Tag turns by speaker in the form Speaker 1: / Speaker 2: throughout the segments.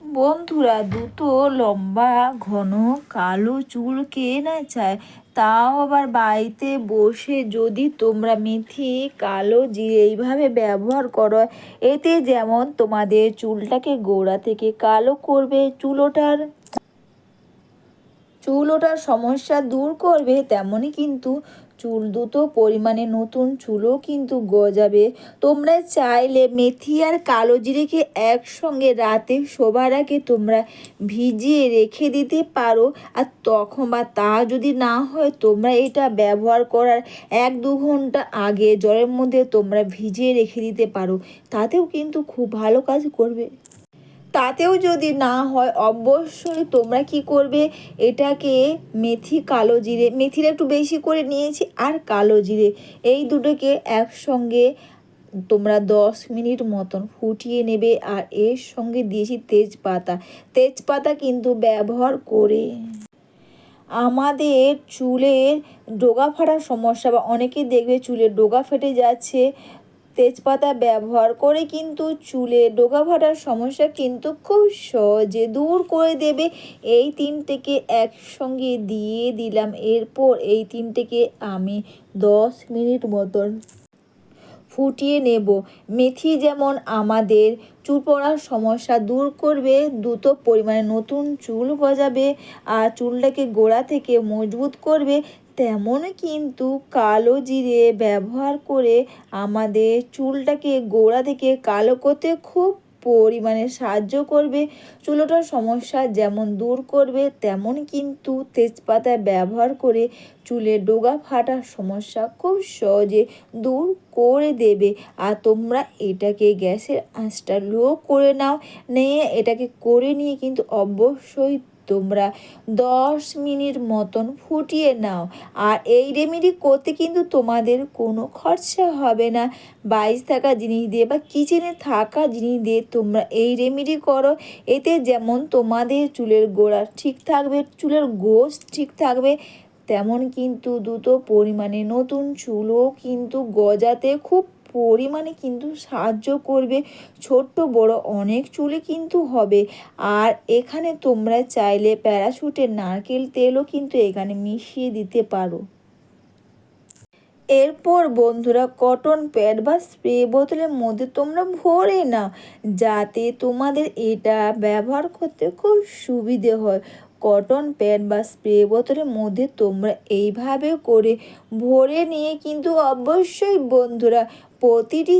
Speaker 1: বন্ধুরা, দুটো লম্বা ঘন কালো চুল কে না চায়? তাও আবার বাড়িতে বসে যদি তোমরা মেথি কালো জিরে এইভাবে ব্যবহার করো, এতে যেমন তোমাদের চুলটাকে গোড়া থেকে কালো করবে, চুল ওঠার সমস্যা দূর করবে, তেমনই কিন্তু চুল দুটো পরিমাণে নতুন চুলও কিন্তু গজাবে। তোমরা চাইলে মেথি আর কালো জিরেকে একসঙ্গে রাতে শোবার আগে তোমরা ভিজিয়ে রেখে দিতে পারো। আর তখন বা তা যদি না হয়, তোমরা এটা ব্যবহার করার 1-2 ঘন্টা আগে জলের মধ্যে তোমরা ভিজিয়ে রেখে দিতে পারো, তাতেও কিন্তু খুব ভালো কাজ করবে। তাতেও যদি না হয়, অবশ্যই তোমরা কি করবে, এটাকে মেথি কালো জিরে, মেথিটা একটু বেশি করে নিয়েছি, আর কালো জিরে এই দুটোকে একসঙ্গে তোমরা 10 মিনিট মতন ফুটিয়ে নেবে। আর এর সঙ্গে দিয়েছি তেজপাতা কিন্তু ব্যবহার করে আমাদের চুলের ডগা ফাটার সমস্যা, বা অনেকেই দেখবে চুলের ডগা ফেটে যাচ্ছে, তেজপাতা ব্যবহার করে কিন্তু চুলে ডগা ফাটার সমস্যা কিন্তু খুব সহজে দূর করে দেবে। এই তিনটেকে একসঙ্গে দিয়ে দিলাম। এরপর এই তিনটেকে আমি 10 মিনিট মতন ফুটিয়ে নেব। মেথি যেমন আমাদের চুল পড়ার সমস্যা দূর করবে, দ্রুত পরিমাণে নতুন চুল গজাবে, আর চুলটাকে গোড়া থেকে মজবুত করবে, তেমন কিন্তু কালো জিরে ব্যবহার করে আমাদের চুলটাকে গোড়া থেকে কালো করতে খুব পরিমাণে সাহায্য করবে। চুল ওঠার সমস্যা যেমন দূর করবে, তেমন কিন্তু তেজপাতা ব্যবহার করে চুলের ডগা ফাটার সমস্যা খুব সহজে দূর করে দেবে। আর তোমরা এটাকে গ্যাসের আঁচটা লো করে নাও, নিয়ে এটাকে করে নিয়ে কিন্তু অবশ্যই তোমরা 10 মিনিট মতন ফুটিয়ে নাও। আর এই রেমেডি করতে কিন্তু তোমাদের কোনো খরচা হবে না। বাইরে থাকা জিনিস দিয়ে বা কিচেনে থাকা জিনিস দিয়ে তোমরা এই রেমেডি করো, এতে যেমন তোমাদের চুলের গোড়া ঠিক থাকবে, চুলের গোছ ঠিক থাকবে, তেমন কিন্তু দ্রুত পরিমাণে নতুন চুলও কিন্তু গজাতে খুব পরিমাণে কিন্তু সাহায্য করবে। ছোট্ট বড় অনেক চুলে কিন্তু হবে। আর এখানে তোমরা চাইলে প্যারাশুটের নারকেল তেলও কিন্তু এখানে মিশিয়ে দিতে পারো। এরপর বন্ধুরা, কটন প্যাড বা স্প্রে বোতলের মধ্যে তোমরা ভরে নাও, যাতে তোমাদের এটা ব্যবহার করতে খুব সুবিধে হয়। কটন প্যাড বা স্প্রে বোতলের মধ্যে তোমরা এইভাবে করে ভরে নিয়ে কিন্তু অবশ্যই বন্ধুরা প্রতিটি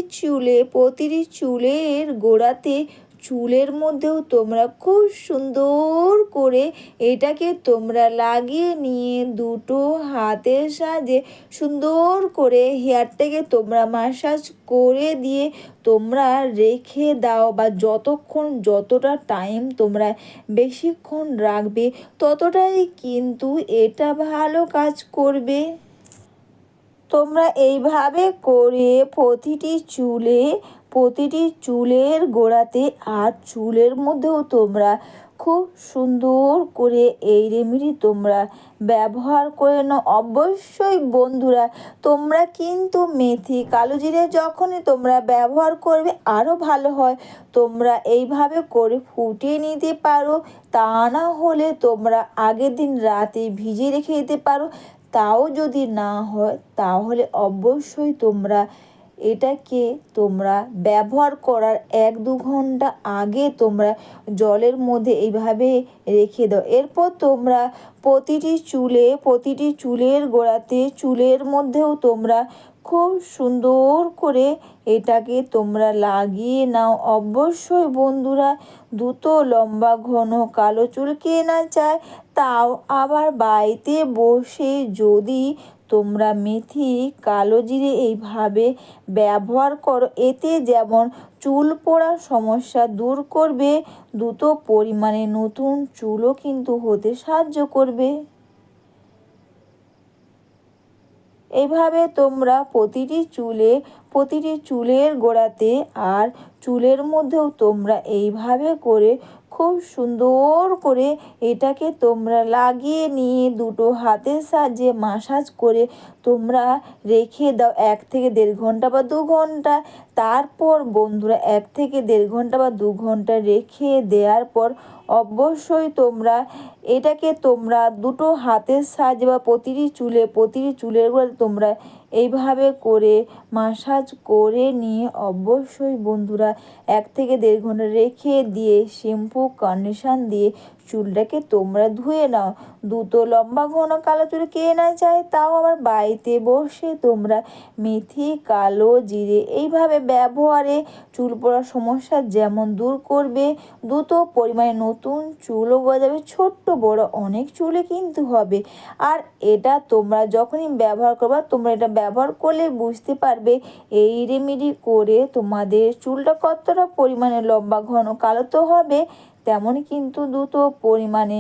Speaker 1: চুলের গোড়াতে, চুলের মধ্যেও তোমরা খুব সুন্দর করে এটাকে তোমরা লাগিয়ে নিয়ে দুটো হাতের সাহায্যে সুন্দর করে হেয়ারটাকে তোমরা ম্যাসাজ করে দিয়ে তোমরা রেখে দাও। বা যতটা টাইম তোমরা বেশিক্ষণ রাখবে, ততটাই কিন্তু এটা ভালো কাজ করবে। তোমরা এইভাবে করে প্রতিটি চুলের গোড়াতে আর চুলের মধ্যেও তোমরা খুব সুন্দর করে এই রেমেডি তোমরা ব্যবহার করে নাও। অবশ্যই বন্ধুরা, তোমরা কিন্তু মেথি কালো জিরে যখনই তোমরা ব্যবহার করবে আরও ভালো হয়, তোমরা এইভাবে করে ফুটিয়ে নিতে পারো। তা না হলে তোমরা আগের দিন রাতে ভিজিয়ে রেখে দিতে পারো। তাও যদি না হয়, তাহলে অবশ্যই তোমরা এটাকে তোমরা ব্যবহার করার 1-2 ঘন্টা আগে তোমরা জলের মধ্যে এইভাবে রেখে দাও। এরপর তোমরা প্রতিটি চুলের গোড়াতে, চুলের মধ্যেও তোমরা খুব সুন্দর করে এটাকে তোমরা লাগিয়ে নাও। অবশ্যই বন্ধুরা, দ্রুত লম্বা ঘন কালো চুল কে না চায়? তাও আবার বাড়িতে বসে যদি তোমরা মেথি কালো জিরে এইভাবে ব্যবহার করো, এতে যেমন চুল পড়ার সমস্যা দূর করবে, দ্রুত পরিমাণে নতুন চুলও কিন্তু হতে সাহায্য করবে। এইভাবে তোমরা প্রতিটি চুলের গোড়াতে আর চুলের মধ্যেও তোমরা এইভাবে করে খুব সুন্দর করে এটাকে তোমরা লাগিয়ে নিয়ে দুটো হাতের সাহায্যে ম্যাসাজ করে তোমরা রেখে দাও 1 থেকে 1.5 ঘন্টা বা 2 ঘন্টা। তারপর বন্ধুরা 1 থেকে 1.5 ঘন্টা বা 2 ঘন্টা রেখে দেওয়ার পর অবশ্যই তোমরা দুটো হাতের সাহায্যে বা প্রতিটি চুলের গোড়াতে তোমরা এইভাবে করে মাসাজ করে নিয়ে অবশ্যই বন্ধুরা 1 থেকে 1.5 ঘন্টা রেখে দিয়ে শ্যাম্পু কন্ডিশন দিয়ে চুলটাকে তোমরা ধুয়ে নাও। দ্রুত লম্বা ঘন কালো চুল কে না চায়, তাও আবার বাড়িতে বসে তোমরা মেথি, কালো জিরে এইভাবে ব্যবহারে চুল পড়ার সমস্যা যেমন দূর করবে, দ্রুত পরিমাণে নতুন চুলও গজাবে, ছোট্ট বড় অনেক চুলে কিন্তু হবে। আর এটা তোমরা যখনই ব্যবহার করবা, তোমরা এটা ব্যবহার করলে বুঝতে পারবে এই রেমেডি করে তোমাদের চুলটা কতটা পরিমাণে লম্বা ঘন কালো তো হবে, তেমনই কিন্তু দ্রুত পরিমাণে